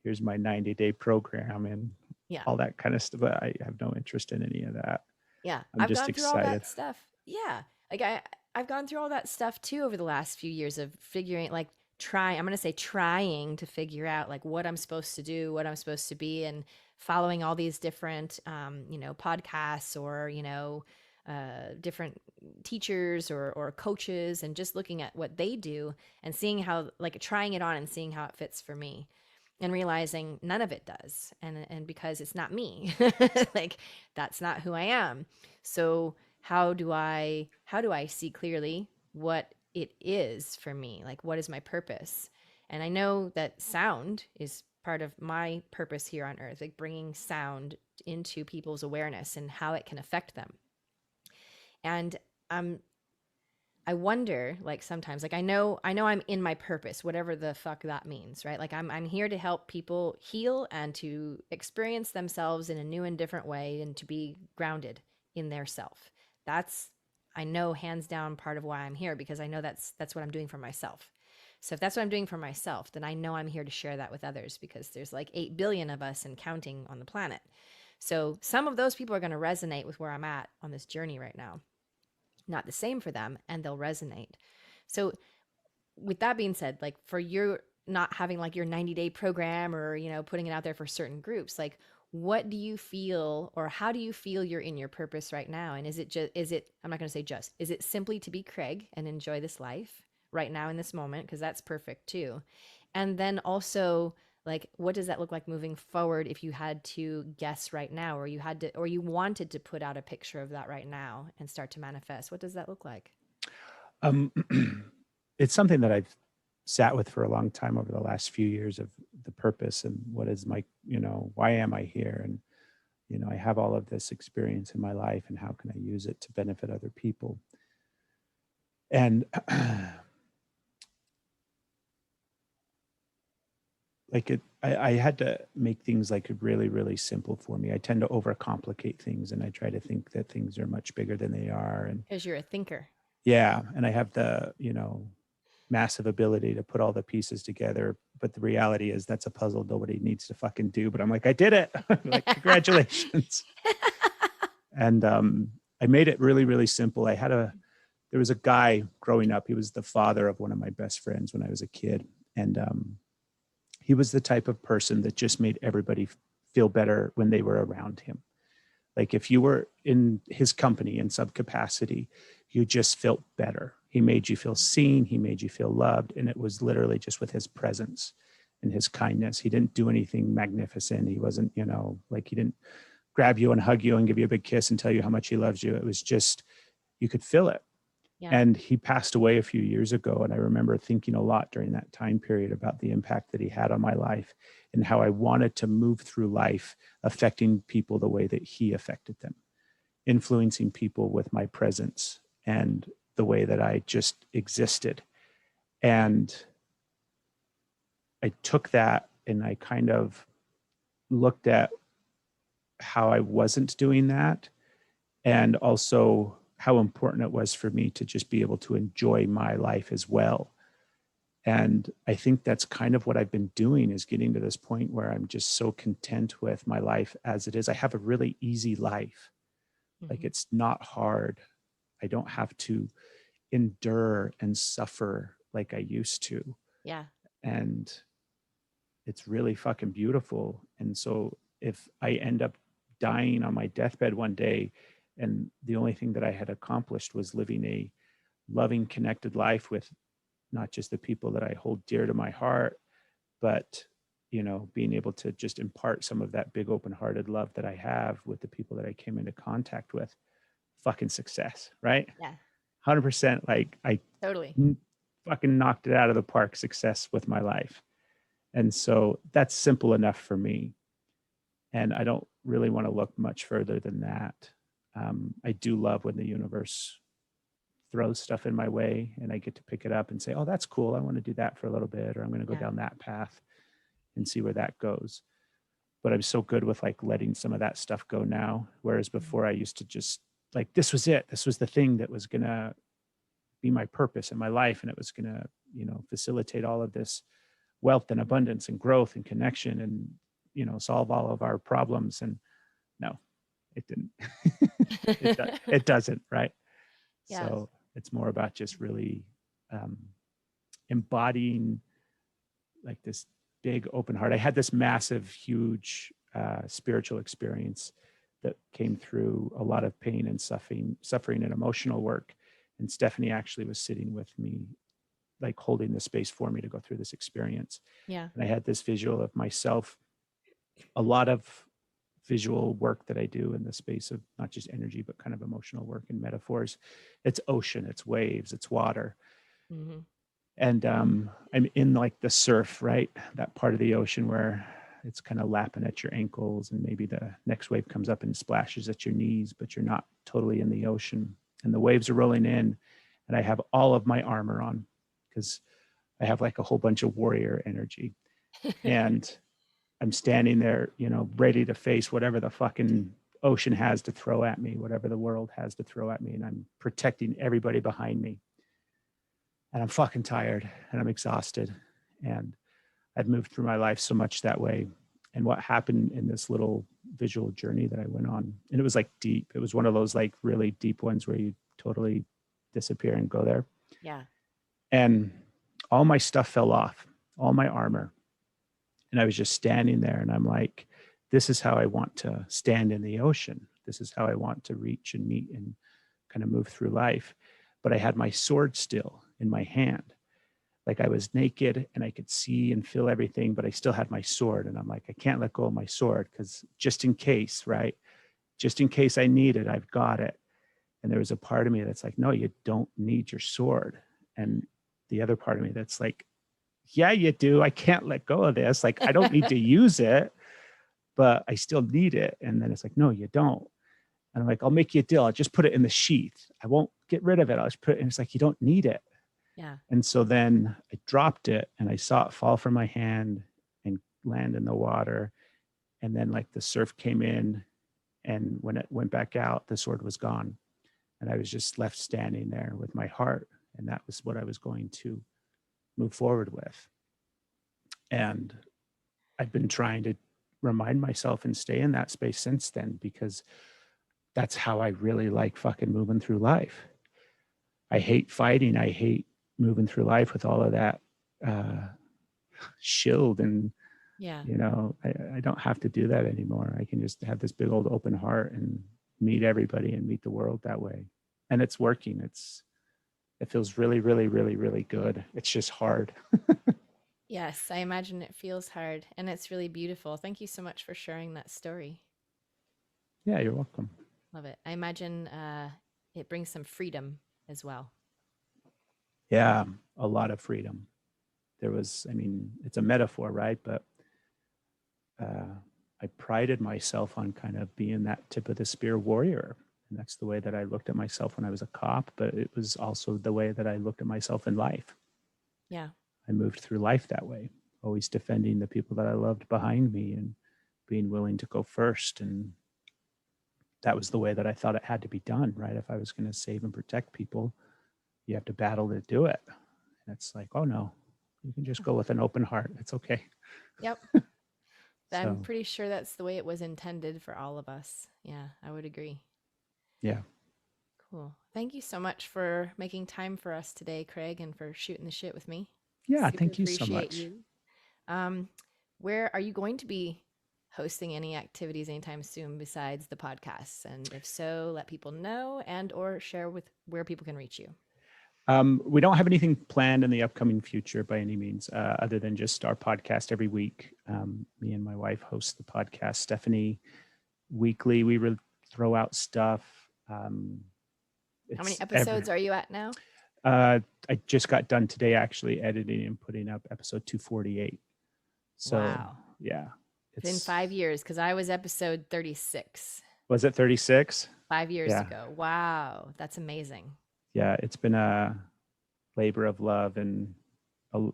here's my 90-day program and Yeah. all that kind of stuff. But I have no interest in any of that. Yeah. I'm I've just gone through all excited. that stuff. Yeah. Like I've gone through all that stuff too over the last few years of figuring like I'm going to say trying to figure out like what I'm supposed to do, what I'm supposed to be, and following all these different podcasts or, different teachers or coaches, and just looking at what they do and seeing how, like, trying it on and seeing how it fits for me, and realizing none of it does. And because it's not me, like that's not who I am. So how do I see clearly what it is for me? Like, what is my purpose? And I know that sound is part of my purpose here on earth, like bringing sound into people's awareness and how it can affect them. And um I wonder, like, sometimes, like, I know I'm in my purpose, whatever the fuck that means, right? Like, I'm here to help people heal and to experience themselves in a new and different way, and to be grounded in their self. That's, I know, hands down, part of why I'm here, because I know that's what I'm doing for myself. So if that's what I'm doing for myself, then I know I'm here to share that with others, because there's like 8 billion of us and counting on the planet. So some of those people are going to resonate with where I'm at on this journey right now. Not the same for them, and they'll resonate. So with that being said, like, for your not having like your 90-day program, or putting it out there for certain groups, like, what do you feel, or how do you feel you're in your purpose right now? And I'm not going to say just, is it simply to be Craig and enjoy this life right now in this moment, because that's perfect too. And then also, like, what does that look like moving forward if you had to guess right now, or you wanted to put out a picture of that right now and start to manifest? What does that look like? Um, it's something that I've sat with for a long time over the last few years of the purpose and what is my, why am I here? And, I have all of this experience in my life and how can I use it to benefit other people? And like I had to make things like really, really simple for me. I tend to overcomplicate things, and I try to think that things are much bigger than they are. And Because you're a thinker. yeah, and I have the, massive ability to put all the pieces together. But the reality is that's a puzzle nobody needs to fucking do. But I'm like, I did it. Like, congratulations. And I made it really, really simple. There was a guy growing up. He was the father of one of my best friends when I was a kid. And he was the type of person that just made everybody feel better when they were around him. Like, if you were in his company in some capacity, you just felt better. He made you feel seen. He made you feel loved. And it was literally just with his presence and his kindness. He didn't do anything magnificent. He wasn't, like, he didn't grab you and hug you and give you a big kiss and tell you how much he loves you. It was just, you could feel it. Yeah. And he passed away a few years ago. And I remember thinking a lot during that time period about the impact that he had on my life and how I wanted to move through life affecting people the way that he affected them, influencing people with my presence and the way that I just existed. And I took that and I kind of looked at how I wasn't doing that, and also how important it was for me to just be able to enjoy my life as well. And I think that's kind of what I've been doing, is getting to this point where I'm just so content with my life as it is. I have a really easy life. Like, it's not hard. I don't have to endure and suffer like I used to. Yeah. And it's really fucking beautiful. And so if I end up dying on my deathbed one day, and the only thing that I had accomplished was living a loving, connected life with not just the people that I hold dear to my heart, but, being able to just impart some of that big open-hearted love that I have with the people that I came into contact with, fucking success, right? Yeah. 100%. Like, I Totally. fucking knocked it out of the park, success with my life. And so that's simple enough for me. And I don't really want to look much further than that. I do love when the universe throws stuff in my way and I get to pick it up and say, oh, that's cool. I want to do that for a little bit, or I'm going to go down that path and see where that goes. But I'm so good with like letting some of that stuff go now. Whereas before I used to just like, this was it. This was the thing that was going to be my purpose in my life. And it was going to, facilitate all of this wealth and abundance and growth and connection and, solve all of our problems. And no, it didn't. it doesn't, right? Yeah. So it's more about just really embodying like this big open heart. I had this massive, huge spiritual experience that came through a lot of pain and suffering and emotional work. And Stephanie actually was sitting with me, like holding the space for me to go through this experience. Yeah. And I had this visual of myself, a lot of visual work that I do in the space of not just energy, but kind of emotional work and metaphors. It's ocean, it's waves, it's water. Mm-hmm. And I'm in like the surf, right? That part of the ocean where it's kind of lapping at your ankles, and maybe the next wave comes up and splashes at your knees, but you're not totally in the ocean. And the waves are rolling in, and I have all of my armor on because I have like a whole bunch of warrior energy. And I'm standing there, ready to face whatever the fucking ocean has to throw at me, whatever the world has to throw at me. And I'm protecting everybody behind me. And I'm fucking tired and I'm exhausted. And I've moved through my life so much that way. And what happened in this little visual journey that I went on, and it was like deep. It was one of those like really deep ones where you totally disappear and go there. Yeah. And all my stuff fell off, all my armor. And I was just standing there and I'm like, this is how I want to stand in the ocean. This is how I want to reach and meet and kind of move through life. But I had my sword still in my hand. Like, I was naked and I could see and feel everything, but I still had my sword. And I'm like, I can't let go of my sword because just in case, right? Just in case I need it, I've got it. And there was a part of me that's like, no, you don't need your sword. And the other part of me that's like, yeah, you do. I can't let go of this. Like, I don't need to use it, but I still need it. And then it's like, no, you don't. And I'm like, I'll make you a deal. I'll just put it in the sheath. I won't get rid of it. I'll just put it. And it's like, you don't need it. Yeah. And so then I dropped it and I saw it fall from my hand and land in the water. And then like the surf came in, and when it went back out, the sword was gone. And I was just left standing there with my heart. And that was what I was going to move forward with. And I've been trying to remind myself and stay in that space since then, because that's how I really like fucking moving through life. I hate fighting. I hate moving through life with all of that shield. And, Yeah. you know, I don't have to do that anymore. I can just have this big old open heart and meet everybody and meet the world that way. And it's working. It feels really, really, really, really good. It's just hard. Yes, I imagine it feels hard and it's really beautiful. Thank you so much for sharing that story. Yeah, you're welcome. Love it. I imagine it brings some freedom as well. Yeah, a lot of freedom. There was, I mean, it's a metaphor, right? But I prided myself on kind of being that tip of the spear warrior. And that's the way that I looked at myself when I was a cop, but it was also the way that I looked at myself in life. Yeah. I moved through life that way, always defending the people that I loved behind me and being willing to go first. And that was the way that I thought it had to be done, right? If I was going to save and protect people, you have to battle to do it. And it's like, oh no, you can just go with an open heart. It's okay. Yep. I'm So, pretty sure that's the way it was intended for all of us. Yeah, I would agree. yeah. Cool. Thank you so much for making time for us today, Craig, and for shooting the shit with me. Yeah. Super Thank you so appreciate much. you. Um, where are you going to be hosting any activities anytime soon besides the podcasts? And if so, let people know and or share with where people can reach you. We don't have anything planned in the upcoming future by any means, other than just our podcast every week. Me and my wife host the podcast, Stephanie. Weekly, we throw out stuff. How many It's episodes are you at now? I just got done today actually editing and putting up episode 248. So Wow. yeah, It's been 5 years because I was episode 36. Was it 36? 5 years Yeah. ago. Wow. That's amazing. Yeah. It's been a labor of love, and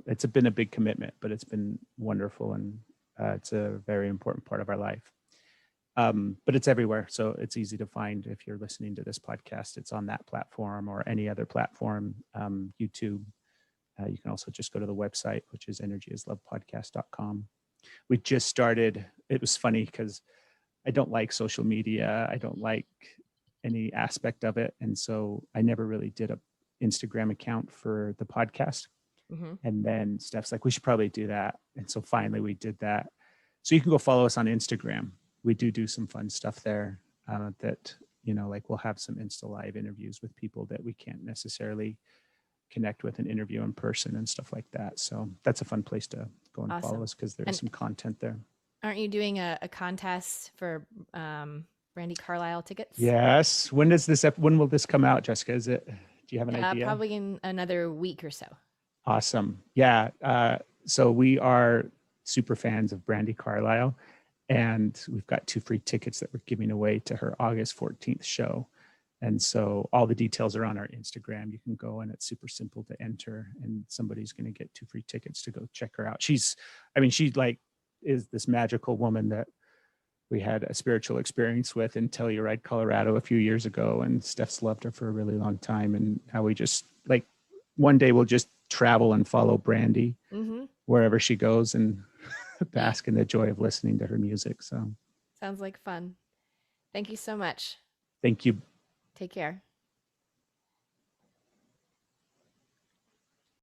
it's been a big commitment, but it's been wonderful. And it's a very important part of our life. But it's everywhere. So it's easy to find if you're listening to this podcast. It's on that platform or any other platform, YouTube. You can also just go to the website, which is energyislovepodcast.com. We just started. It was funny because I don't like social media. I don't like any aspect of it. And so I never really did a Instagram account for the podcast. Mm-hmm. And then Steph's like, we should probably do that. And so finally we did that. So you can go follow us on Instagram. We do some fun stuff there that, you know, like we'll have some Insta Live interviews with people that we can't necessarily connect with and interview in person and stuff like that. So that's a fun place to go and follow us because there's some content there. Aren't you doing a contest for Brandy Carlisle tickets? Yes. When will this come out, Jessica? Do you have an idea? Probably in another week or so. Awesome. Yeah. So we are super fans of Brandy Carlisle, and we've got 2 free tickets that we're giving away to her August 14th show. And so all the details are on our Instagram. You can go, and it's super simple to enter, and somebody's going to get 2 free tickets to go check her out. She like is this magical woman that we had a spiritual experience with in Telluride, Colorado a few years ago. And Steph's loved her for a really long time. And now we just like one day we'll just travel and follow Brandy wherever she goes and bask in the joy of listening to her music. So sounds like fun. Thank you so much. Thank you. Take care.